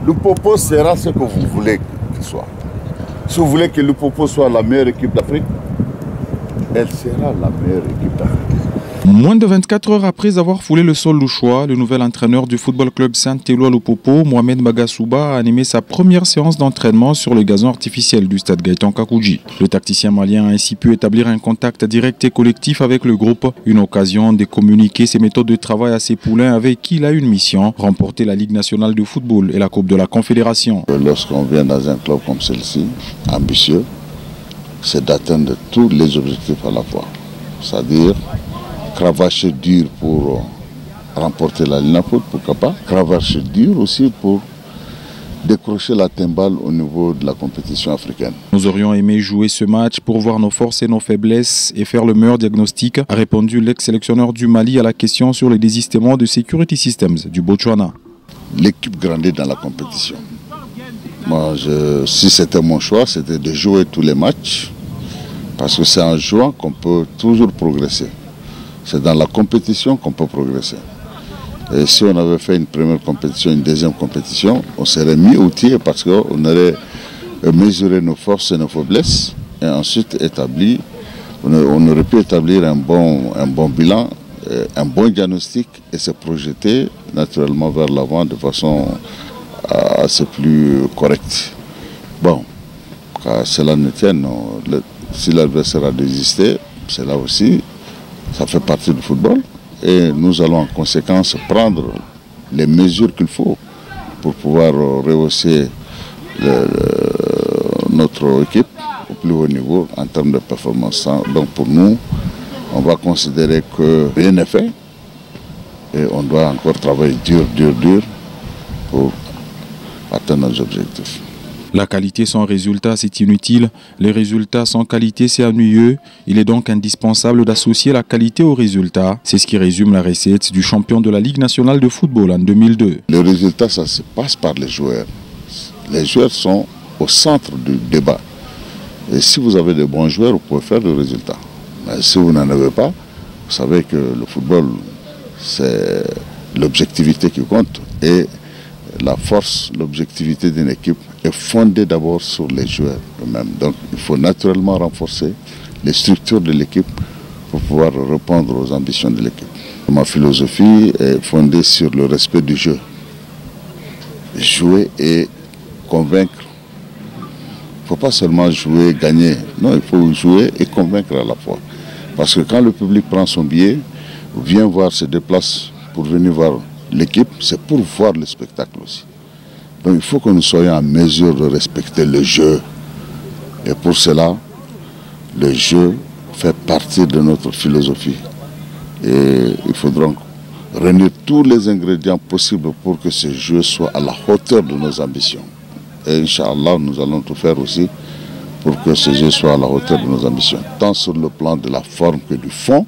Lupopo sera ce que vous voulez qu'il soit. Si vous voulez que Lupopo soit la meilleure équipe d'Afrique, elle sera la meilleure équipe d'Afrique. Moins de 24 heures après avoir foulé le sol louchois, le nouvel entraîneur du football club Saint-Éloi Lupopo, Mohamed Magasuba, a animé sa première séance d'entraînement sur le gazon artificiel du stade Gaëtan Kakuji. Le tacticien malien a ainsi pu établir un contact direct et collectif avec le groupe, une occasion de communiquer ses méthodes de travail à ses poulains avec qui il a une mission, remporter la Ligue nationale de football et la Coupe de la Confédération. Lorsqu'on vient dans un club comme celui-ci, ambitieux, c'est d'atteindre tous les objectifs à la fois. C'est-à-dire cravacher dur pour remporter la Ligue nationale, pourquoi pas. Cravacher dur aussi pour décrocher la timbale au niveau de la compétition africaine. Nous aurions aimé jouer ce match pour voir nos forces et nos faiblesses et faire le meilleur diagnostic, a répondu l'ex-sélectionneur du Mali à la question sur les désistements de Security Systems du Botswana. L'équipe grandit dans la compétition. Moi, si c'était mon choix, c'était de jouer tous les matchs, parce que c'est en jouant qu'on peut toujours progresser. C'est dans la compétition qu'on peut progresser. Et si on avait fait une première compétition, une deuxième compétition, on serait mis outillé parce qu'on aurait mesuré nos forces et nos faiblesses et ensuite on aurait pu établir un bon bilan, un bon diagnostic et se projeter naturellement vers l'avant de façon assez plus correcte. Bon, car cela ne tienne, si l'adversaire a désisté, c'est là aussi. Ça fait partie du football et nous allons en conséquence prendre les mesures qu'il faut pour pouvoir rehausser notre équipe au plus haut niveau en termes de performance. Donc pour nous, on va considérer que rien n'est fait et on doit encore travailler dur pour atteindre nos objectifs. La qualité sans résultat, c'est inutile. Les résultats sans qualité, c'est ennuyeux. Il est donc indispensable d'associer la qualité au résultat. C'est ce qui résume la recette du champion de la Ligue nationale de football en 2002. Le résultat, ça se passe par les joueurs. Les joueurs sont au centre du débat. Et si vous avez de bons joueurs, vous pouvez faire le résultat. Mais si vous n'en avez pas, vous savez que le football, c'est l'objectivité qui compte. Et la force, l'objectivité d'une équipe est fondée d'abord sur les joueurs eux-mêmes. Donc il faut naturellement renforcer les structures de l'équipe pour pouvoir répondre aux ambitions de l'équipe. Ma philosophie est fondée sur le respect du jeu. Jouer et convaincre. Il ne faut pas seulement jouer, gagner. Non, il faut jouer et convaincre à la fois. Parce que quand le public prend son billet, vient voir, se déplace pour venir voir l'équipe, c'est pour voir le spectacle aussi. Donc il faut que nous soyons en mesure de respecter le jeu. Et pour cela, le jeu fait partie de notre philosophie. Et il faudra réunir tous les ingrédients possibles pour que ce jeu soit à la hauteur de nos ambitions. Et Inch'Allah, nous allons tout faire aussi pour que ce jeu soit à la hauteur de nos ambitions, tant sur le plan de la forme que du fond,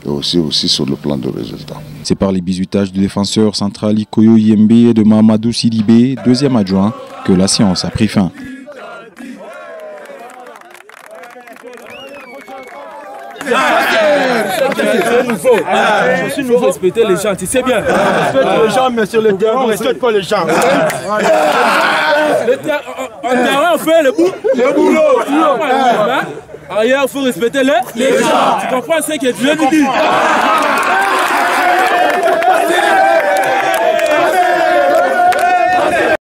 et aussi sur le plan de résultat. C'est par les bizutages du défenseur central Ikoyo Yembe et de Mahamadou Sidibé, deuxième adjoint, que la séance a pris fin. Il faut respecter les gens, tu sais bien. Respecte les gens, mais sur le terrain, on ne respecte pas les gens. En terrain, on fait le boulot. Ailleurs, il faut respecter les gens. Tu comprends ce que je viens de dire?